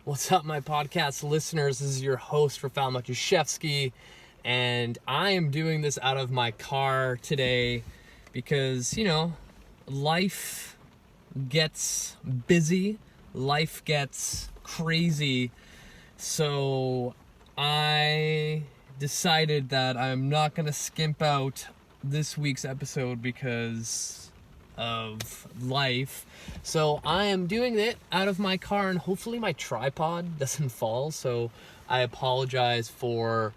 What's up, my podcast listeners? This is your host, Rafal Matuszewski, and I am doing this out of my car today because, life gets busy, life gets crazy, so I decided that I'm not going to skimp out this week's episode because of life. So I am doing it out of my car, and hopefully my tripod doesn't fall, so I apologize for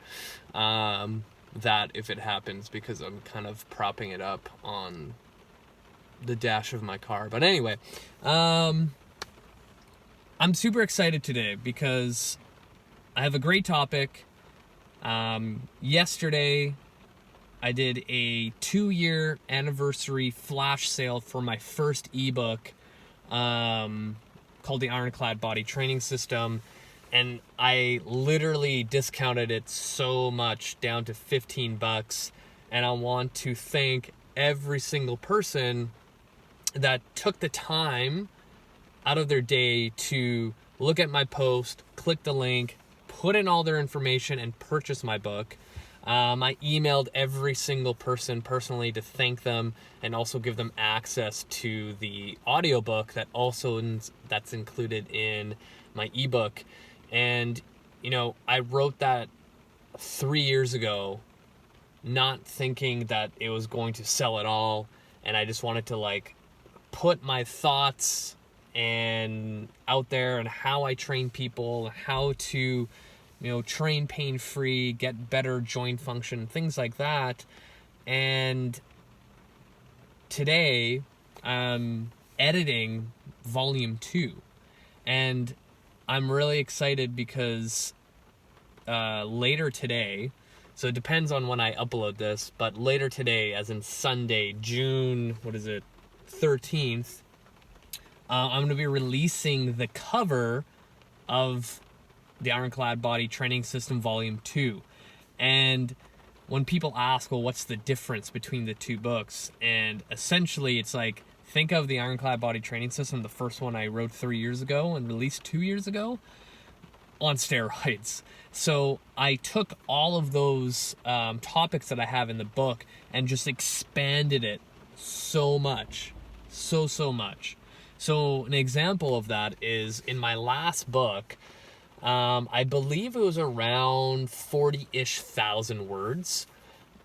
that if it happens, because I'm kind of propping it up on the dash of my car. But anyway, I'm super excited today because I have a great topic. Yesterday I did a 2-year anniversary flash sale for my first ebook called the Ironclad Body Training System, and I literally discounted it so much down to $15, and I want to thank every single person that took the time out of their day to look at my post, click the link, put in all their information, and purchase my book. I emailed every single person personally to thank them and also give them access to the audiobook that's included in my ebook. And, I wrote that 3 years ago, not thinking that it was going to sell at all. And I just wanted to put my thoughts and out there and how I train people, how to train pain-free, get better joint function, things like that. And today, I'm editing volume 2. And I'm really excited because later today, so it depends on when I upload this, but later today, as in Sunday, June, 13th, I'm going to be releasing the cover of the Ironclad Body Training System Volume 2. And when people ask, well, what's the difference between the two books? And essentially, it's like, think of the Ironclad Body Training System, the first one I wrote 3 years ago and released 2 years ago, on steroids. So I took all of those topics that I have in the book and just expanded it so much. So much. So an example of that is in my last book, I believe it was around 40-ish thousand words,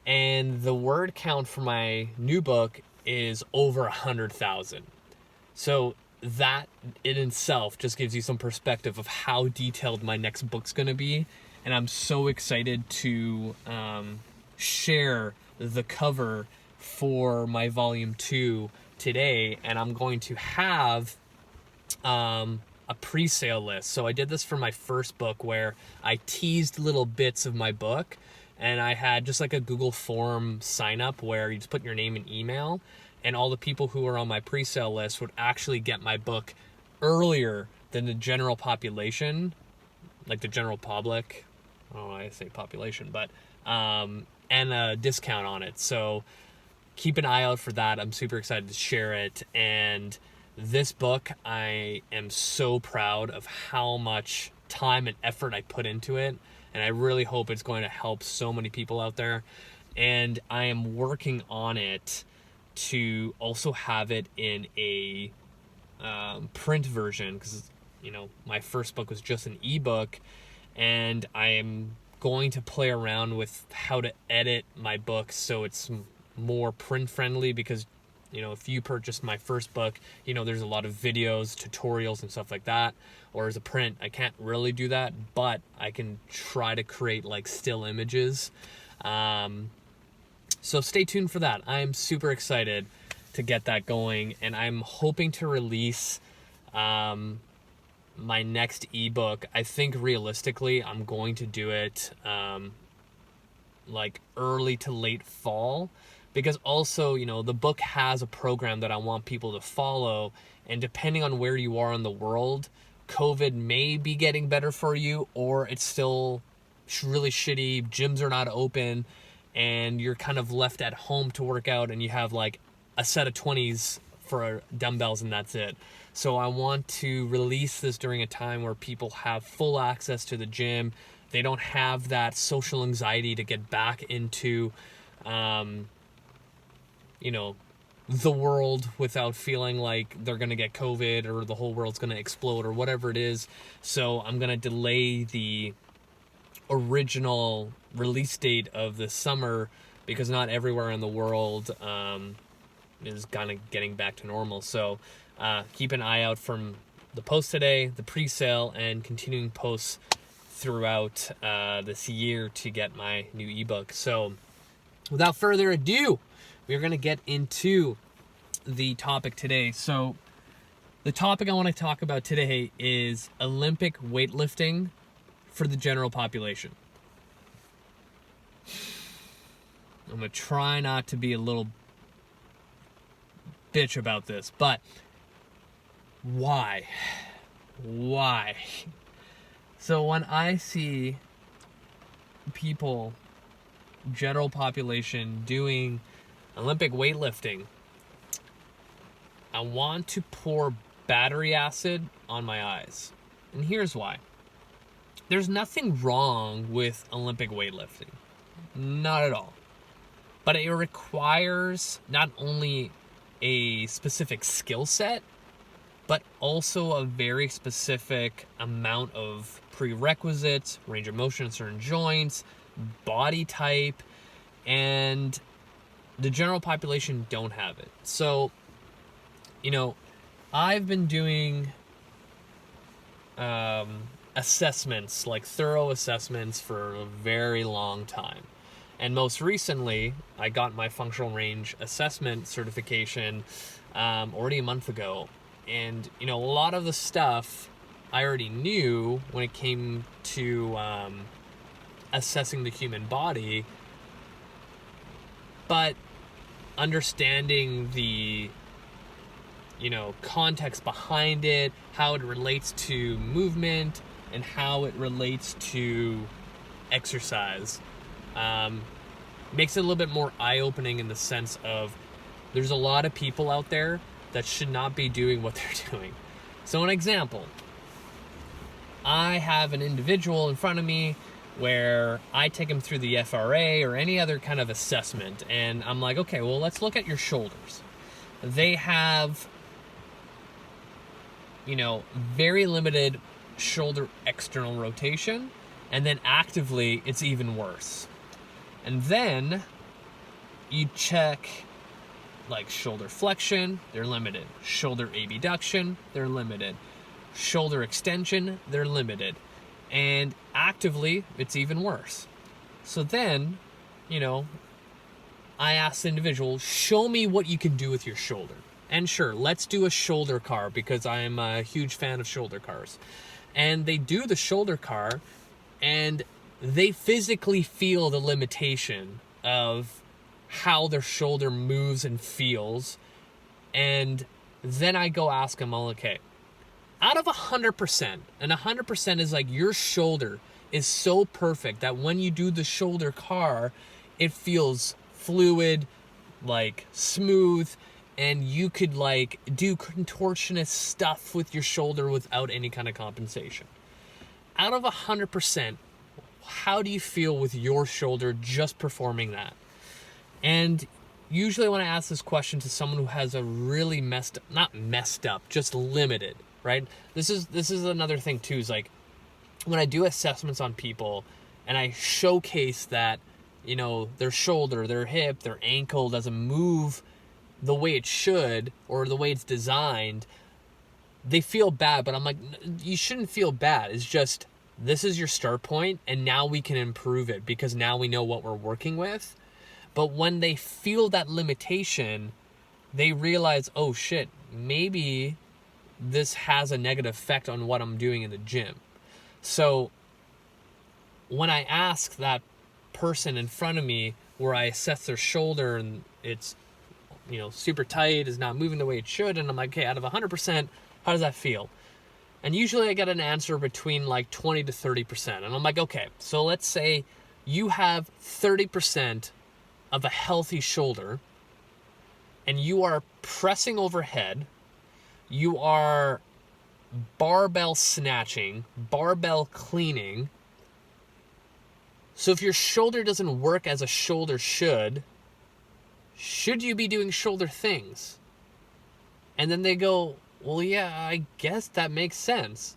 and the word count for my new book is over 100,000. So that in itself just gives you some perspective of how detailed my next book's going to be, and I'm so excited to share the cover for my volume 2 today, and I'm going to have a pre-sale list. So I did this for my first book where I teased little bits of my book, and I had just like a Google form sign up where you just put your name and email, and all the people who were on my pre-sale list would actually get my book earlier than the general population, like the general public. I don't know why I say population, but and a discount on it. So keep an eye out for that. I'm super excited to share it. And this book, I am so proud of how much time and effort I put into it, and I really hope it's going to help so many people out there. And I am working on it to also have it in a print version, because my first book was just an ebook, and I am going to play around with how to edit my book so it's more print friendly, because if you purchased my first book, there's a lot of videos, tutorials, and stuff like that. Or as a print, I can't really do that, but I can try to create still images. So stay tuned for that. I'm super excited to get that going, and I'm hoping to release my next ebook. I think realistically, I'm going to do it early to late fall. Because also, the book has a program that I want people to follow, and depending on where you are in the world, COVID may be getting better for you, or it's still really shitty, gyms are not open, and you're kind of left at home to work out, and you have a set of 20s for dumbbells, and that's it. So I want to release this during a time where people have full access to the gym. They don't have that social anxiety to get back into, the world without feeling like they're going to get COVID or the whole world's going to explode or whatever it is. So I'm going to delay the original release date of the summer because not everywhere in the world is kind of getting back to normal. So keep an eye out from the post today, the pre-sale, and continuing posts throughout this year to get my new ebook. So without further ado, we're going to get into the topic today. So the topic I want to talk about today is Olympic weightlifting for the general population. I'm going to try not to be a little bitch about this, but why? Why? So when I see people, general population, doing Olympic weightlifting, I want to pour battery acid on my eyes. And here's why. There's nothing wrong with Olympic weightlifting. Not at all. But it requires not only a specific skill set, but also a very specific amount of prerequisites, range of motion in certain joints, body type, and the general population don't have it. So, I've been doing assessments, like thorough assessments, for a very long time. And most recently, I got my functional range assessment certification already a month ago. And, a lot of the stuff I already knew when it came to assessing the human body, but understanding the, context behind it, how it relates to movement, and how it relates to exercise, makes it a little bit more eye-opening in the sense of there's a lot of people out there that should not be doing what they're doing. So an example, I have an individual in front of me where I take him through the FRA or any other kind of assessment, and I'm like, okay, well, let's look at your shoulders. They have, very limited shoulder external rotation, and then actively it's even worse. And then you check like shoulder flexion, they're limited. Shoulder abduction, they're limited. Shoulder extension, they're limited. And actively, it's even worse. So then, I ask the individual, show me what you can do with your shoulder. And sure, let's do a shoulder car because I'm a huge fan of shoulder cars. And they do the shoulder car, and they physically feel the limitation of how their shoulder moves and feels. And then I go ask them, okay, out of 100%, and 100% is like your shoulder is so perfect that when you do the shoulder car, it feels fluid, like smooth, and you could like do contortionist stuff with your shoulder without any kind of compensation. Out of 100%, how do you feel with your shoulder just performing that? And usually when I ask this question to someone who has a really not messed up, just limited, right? This is another thing too, is like when I do assessments on people and I showcase that, their shoulder, their hip, their ankle doesn't move the way it should or the way it's designed, they feel bad. But I'm like, you shouldn't feel bad. It's just, this is your start point, and now we can improve it because now we know what we're working with. But when they feel that limitation, they realize, oh shit, maybe this has a negative effect on what I'm doing in the gym. So when I ask that person in front of me where I assess their shoulder and it's, super tight, is not moving the way it should, and I'm like, okay, out of 100%, how does that feel? And usually I get an answer between like 20 to 30%. And I'm like, okay, so let's say you have 30% of a healthy shoulder and you are pressing overhead, you are barbell snatching, barbell cleaning. So if your shoulder doesn't work as a shoulder should you be doing shoulder things? And then they go, well, yeah, I guess that makes sense,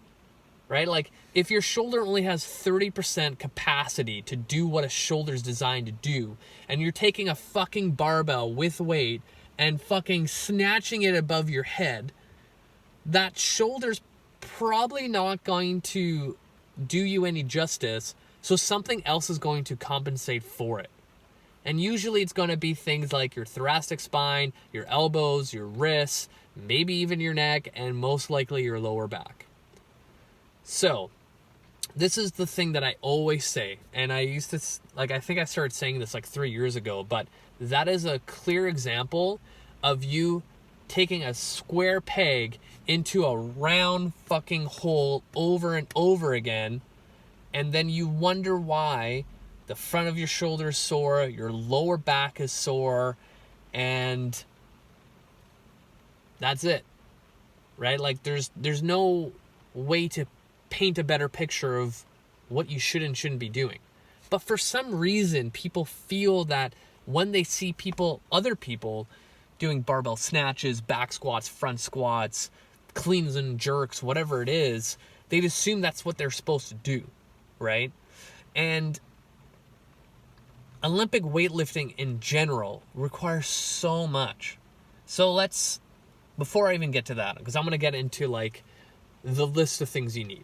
right? Like, if your shoulder only has 30% capacity to do what a shoulder's designed to do, and you're taking a fucking barbell with weight and fucking snatching it above your head, that shoulder's probably not going to do you any justice, so something else is going to compensate for it. And usually it's going to be things like your thoracic spine, your elbows, your wrists, maybe even your neck, and most likely your lower back. So, this is the thing that I always say, and I used to, like, I think I started saying this like 3 years ago, but that is a clear example of you taking a square peg into a round fucking hole over and over again, and then you wonder why the front of your shoulder is sore, your lower back is sore, and that's it, right? Like, there's no way to paint a better picture of what you should and shouldn't be doing. But for some reason, people feel that when they see other people doing barbell snatches, back squats, front squats, cleans and jerks, whatever it is, they'd assume that's what they're supposed to do, right? And Olympic weightlifting in general requires so much. So before I even get to that, because I'm going to get into like the list of things you need.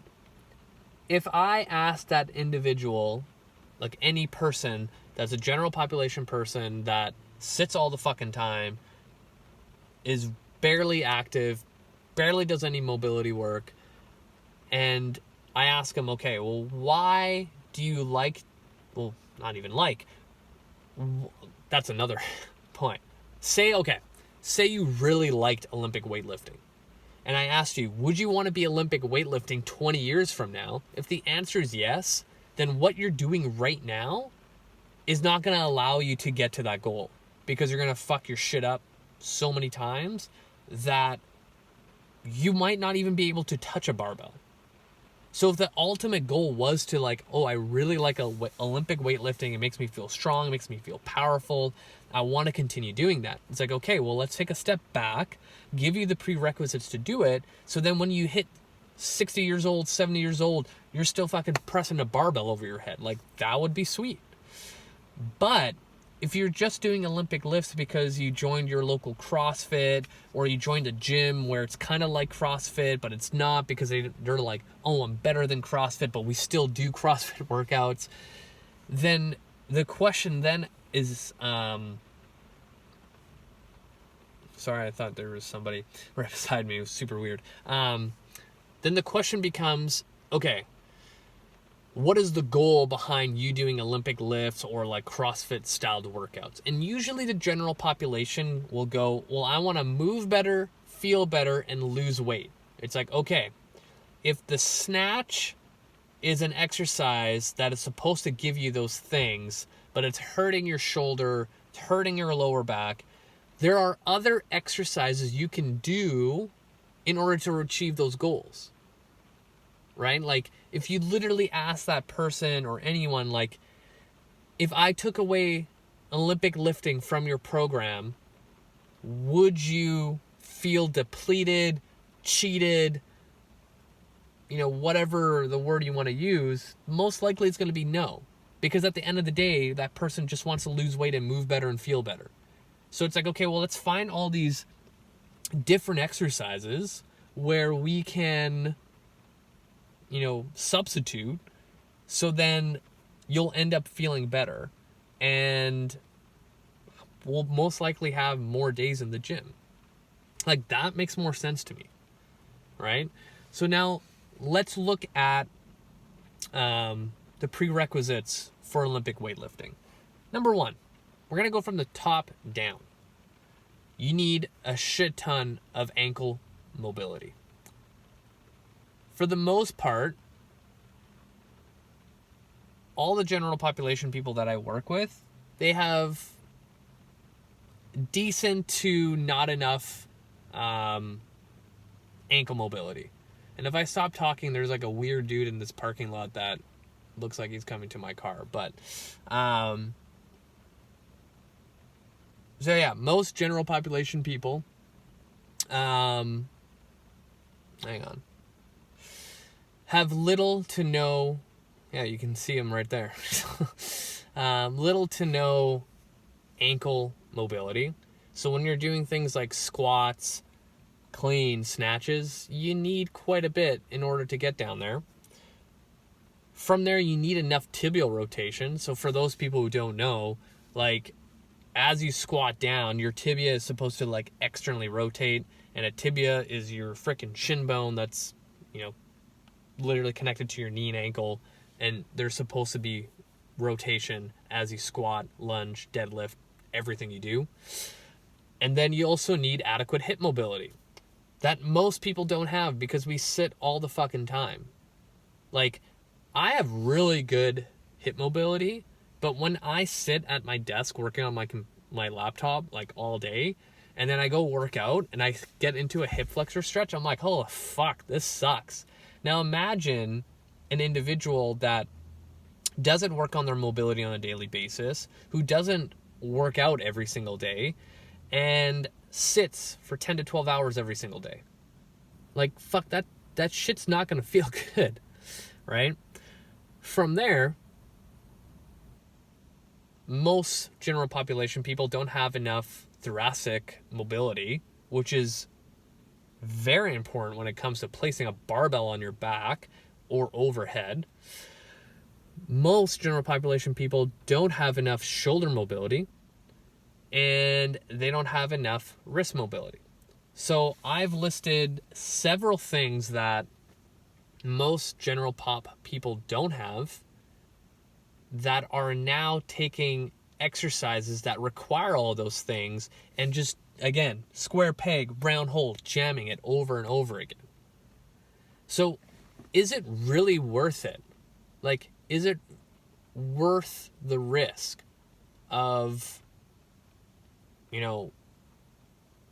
If I ask that individual, like any person that's a general population person that sits all the fucking time, is barely active, barely does any mobility work, and I ask them, okay, well, why do you not even like, that's another point. Say you really liked Olympic weightlifting, and I asked you, would you want to be Olympic weightlifting 20 years from now? If the answer is yes, then what you're doing right now is not going to allow you to get to that goal, because you're going to fuck your shit up so many times that you might not even be able to touch a barbell. So if the ultimate goal was to like, oh, I really like Olympic weightlifting, it makes me feel strong, it makes me feel powerful, I want to continue doing that. It's like, okay, well, let's take a step back, give you the prerequisites to do it, so then when you hit 60 years old, 70 years old, you're still fucking pressing a barbell over your head. Like, that would be sweet. But if you're just doing Olympic lifts because you joined your local CrossFit, or you joined a gym where it's kind of like CrossFit, but it's not, because they're like, oh, I'm better than CrossFit, but we still do CrossFit workouts, then the question then is, sorry, I thought there was somebody right beside me. It was super weird. Then the question becomes, okay, what is the goal behind you doing Olympic lifts or like CrossFit styled workouts? And usually the general population will go, well, I want to move better, feel better, and lose weight. It's like, okay, if the snatch is an exercise that is supposed to give you those things, but it's hurting your shoulder, it's hurting your lower back, there are other exercises you can do in order to achieve those goals, right? Like, if you literally ask that person or anyone, like, if I took away Olympic lifting from your program, would you feel depleted, cheated, whatever the word you want to use? Most likely it's going to be no. Because at the end of the day, that person just wants to lose weight and move better and feel better. So it's like, okay, well, let's find all these different exercises where we can, substitute, so then you'll end up feeling better, and we'll most likely have more days in the gym. Like, that makes more sense to me, right? So now let's look at the prerequisites for Olympic weightlifting. Number one, we're going to go from the top down. You need a shit ton of ankle mobility. For the most part, all the general population people that I work with, they have decent to not enough ankle mobility. And if I stop talking, there's like a weird dude in this parking lot that looks like he's coming to my car. But so yeah, most general population people, hang on, have little to no, yeah, you can see him right there. Little to no ankle mobility. So when you're doing things like squats, clean, snatches, you need quite a bit in order to get down there. From there, you need enough tibial rotation. So for those people who don't know, like, as you squat down, your tibia is supposed to like externally rotate, and a tibia is your freaking shin bone that's, you know, literally connected to your knee and ankle, and there's supposed to be rotation as you squat, lunge, deadlift, everything you do. And then you also need adequate hip mobility that most people don't have because we sit all the fucking time. Like, I have really good hip mobility, but when I sit at my desk working on my laptop like all day, and then I go work out and I get into a hip flexor stretch, I'm like, oh fuck, this sucks. Now imagine an individual that doesn't work on their mobility on a daily basis, who doesn't work out every single day, and sits for 10 to 12 hours every single day. Like, fuck, that shit's not gonna feel good, right? From there, most general population people don't have enough thoracic mobility, which is very important when it comes to placing a barbell on your back or overhead. Most general population people don't have enough shoulder mobility, and they don't have enough wrist mobility. So I've listed several things that most general pop people don't have that are now taking exercises that require all those things and just, again, square peg, round hole, jamming it over and over again. So is it really worth it? Like, is it worth the risk of, you know,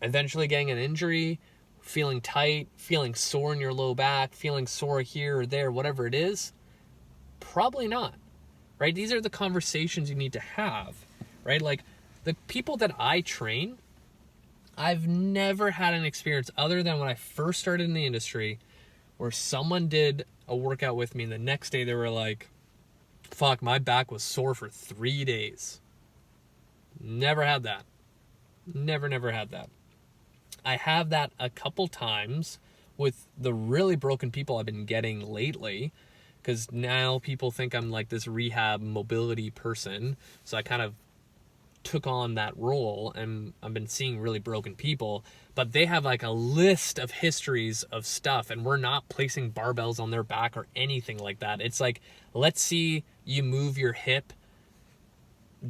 eventually getting an injury, feeling tight, feeling sore in your low back, feeling sore here or there, whatever it is? Probably not, right? These are the conversations you need to have, right? Like, the people that I train, I've never had an experience other than when I first started in the industry where someone did a workout with me and the next day they were like, fuck, my back was sore for 3 days. Never had that. Never had that. I have that a couple times with the really broken people I've been getting lately, because now people think I'm like this rehab mobility person. So I kind of took on that role, and I've been seeing really broken people, but they have like a list of histories of stuff, and we're not placing barbells on their back or anything like that. It's like, let's see you move your hip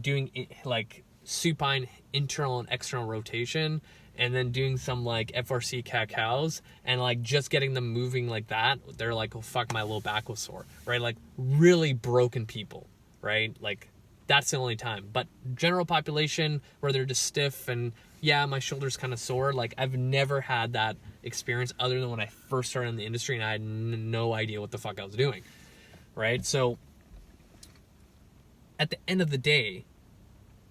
doing like supine internal and external rotation, and then doing some like FRC cat-cows, and like just getting them moving like that. They're like, oh fuck, my low back was sore, right? Like really broken people, right? Like that's the only time. But general population where they're just stiff and yeah, my shoulder's kind of sore, like I've never had that experience other than when I first started in the industry and I had no idea what the fuck I was doing, right? So at the end of the day,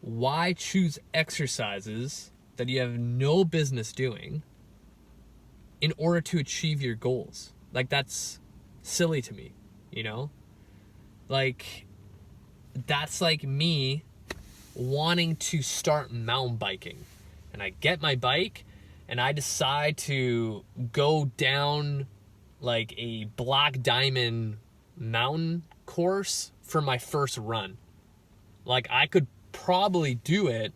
why choose exercises that you have no business doing in order to achieve your goals? Like, that's silly to me, you know? Like, that's like me wanting to start mountain biking. And I get my bike and I decide to go down like a black diamond mountain course for my first run. Like, I could probably do it.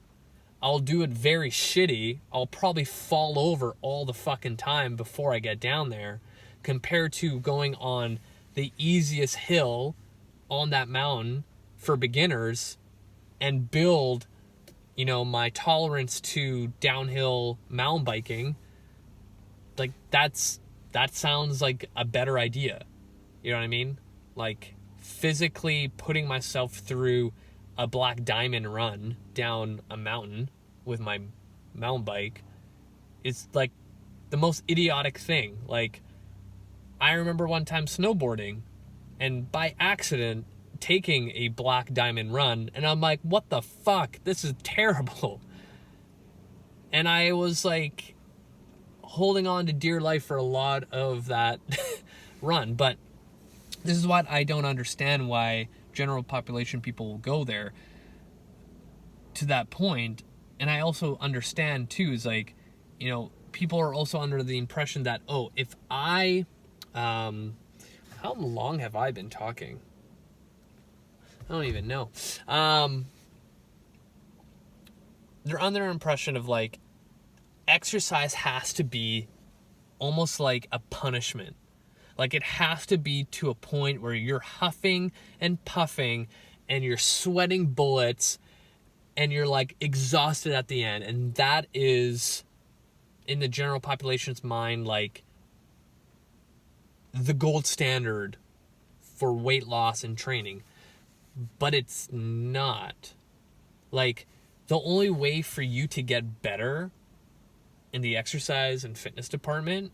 I'll do it very shitty. I'll probably fall over all the fucking time before I get down there, compared to going on the easiest hill on that mountain for beginners and build, you know, my tolerance to downhill mountain biking. Like, that sounds like a better idea. You know what I mean? Like, physically putting myself through a black diamond run down a mountain with my mountain bike is like the most idiotic thing. Like, I remember one time snowboarding and by accident taking a black diamond run, and I'm like, what the fuck? This is terrible. And I was like holding on to dear life for a lot of that run. But this is what I don't understand, why general population people will go there to that point. And I also understand too, is like, you know, people are also under the impression that, oh, if I, how long have I been talking? I don't even know. They're under impression of like, exercise has to be almost like a punishment. Like, it has to be to a point where you're huffing and puffing and you're sweating bullets and you're like exhausted at the end. And that is, in the general population's mind, like the gold standard for weight loss and training. But it's not. Like, the only way for you to get better in the exercise and fitness department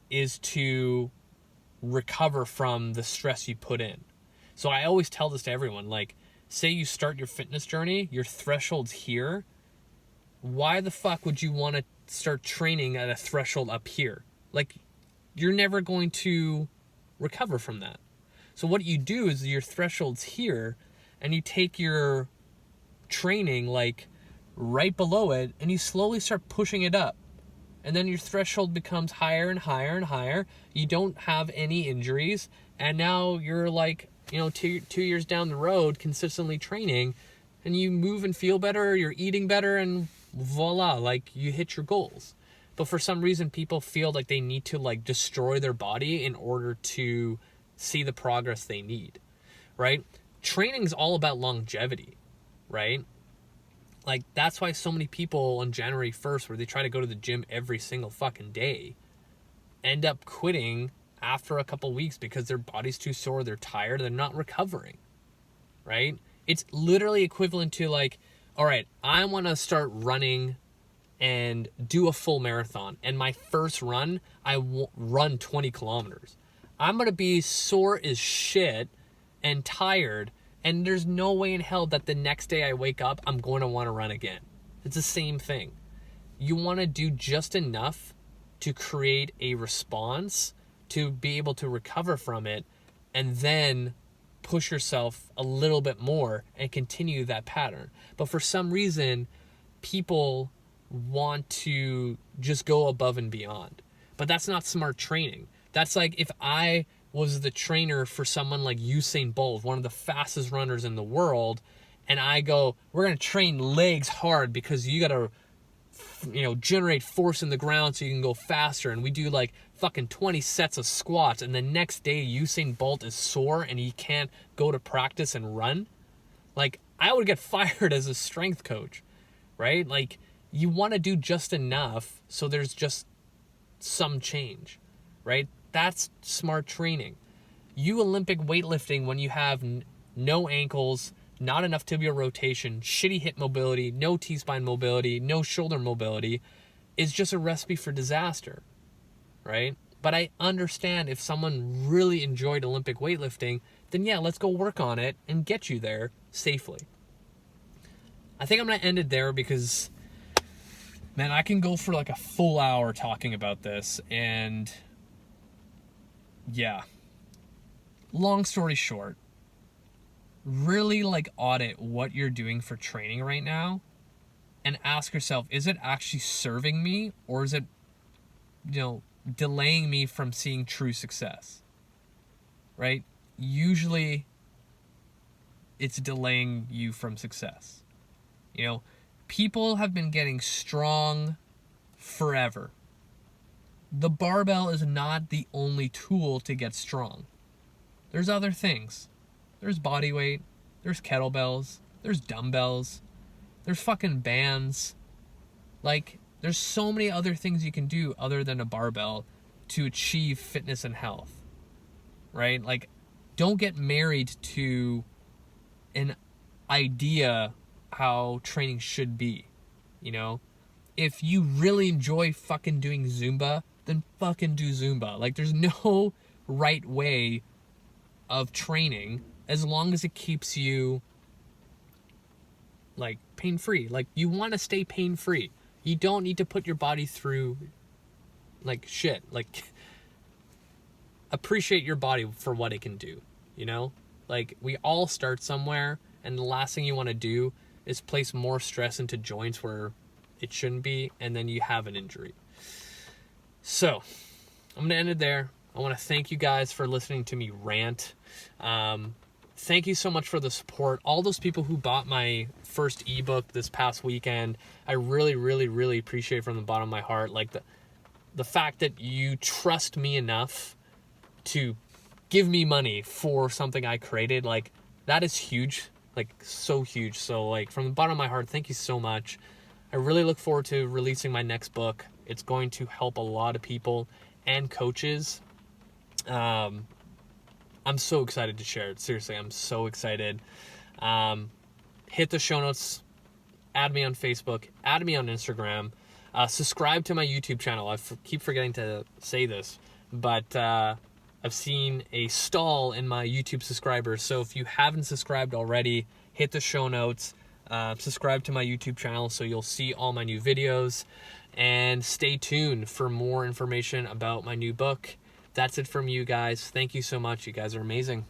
is to recover from the stress you put in. So I always tell this to everyone, like, say you start your fitness journey, your threshold's here. Why the fuck would you want to start training at a threshold up here? Like, you're never going to recover from that. So what you do is your threshold's here, and you take your training like right below it, and you slowly start pushing it up. And then your threshold becomes higher and higher and higher. You don't have any injuries. And now you're like, you know, two years down the road, consistently training, and you move and feel better, you're eating better, and voila, like, you hit your goals. But for some reason, people feel like they need to like destroy their body in order to see the progress they need, right? Training is all about longevity, right? Like, that's why so many people on January 1st, where they try to go to the gym every single fucking day, end up quitting after a couple weeks because their body's too sore, they're tired, they're not recovering, right? It's literally equivalent to like, all right, I want to start running and do a full marathon. And my first run, run 20 kilometers. I'm going to be sore as shit and tired. And there's no way in hell that the next day I wake up, I'm going to want to run again. It's the same thing. You want to do just enough to create a response, to be able to recover from it, and then push yourself a little bit more and continue that pattern. But for some reason, people want to just go above and beyond. But that's not smart training. That's like if I was the trainer for someone like Usain Bolt, one of the fastest runners in the world, and I go, we're going to train legs hard because you got to, you know, generate force in the ground so you can go faster, and we do like fucking 20 sets of squats, and the next day Usain Bolt is sore and he can't go to practice and run. Like, I would get fired as a strength coach, right? Like, you want to do just enough so there's just some change, right? That's smart training. You Olympic weightlifting when you have no ankles, not enough tibial rotation, shitty hip mobility, no T-spine mobility, no shoulder mobility, is just a recipe for disaster, right? But I understand if someone really enjoyed Olympic weightlifting, then yeah, let's go work on it and get you there safely. I think I'm going to end it there because, man, I can go for like a full hour talking about this, and yeah. Long story short, really like audit what you're doing for training right now and ask yourself, is it actually serving me, or is it, you know, delaying me from seeing true success, right? Usually it's delaying you from success. You know, people have been getting strong forever. The barbell is not the only tool to get strong. There's other things. There's body weight, there's kettlebells, there's dumbbells, there's fucking bands. Like, there's so many other things you can do other than a barbell to achieve fitness and health, right? Like, don't get married to an idea how training should be, you know? If you really enjoy fucking doing Zumba, then fucking do Zumba. Like, there's no right way of training as long as it keeps you, like, pain-free. Like, you want to stay pain-free. You don't need to put your body through, like, shit. Like, appreciate your body for what it can do, you know? Like, we all start somewhere, and the last thing you want to do is place more stress into joints where it shouldn't be, and then you have an injury. So, I'm going to end it there. I want to thank you guys for listening to me rant. Thank you so much for the support. All those people who bought my first ebook this past weekend, I really, really, really appreciate from the bottom of my heart. Like, the fact that you trust me enough to give me money for something I created, like, that is huge. Like, so huge. So, like, from the bottom of my heart, thank you so much. I really look forward to releasing my next book. It's going to help a lot of people and coaches. I'm so excited to share it. Seriously, I'm so excited. Hit the show notes. Add me on Facebook. Add me on Instagram. Subscribe to my YouTube channel. I keep forgetting to say this, but I've seen a stall in my YouTube subscribers. So if you haven't subscribed already, hit the show notes. Subscribe to my YouTube channel so you'll see all my new videos. And stay tuned for more information about my new book. That's it from you guys. Thank you so much. You guys are amazing.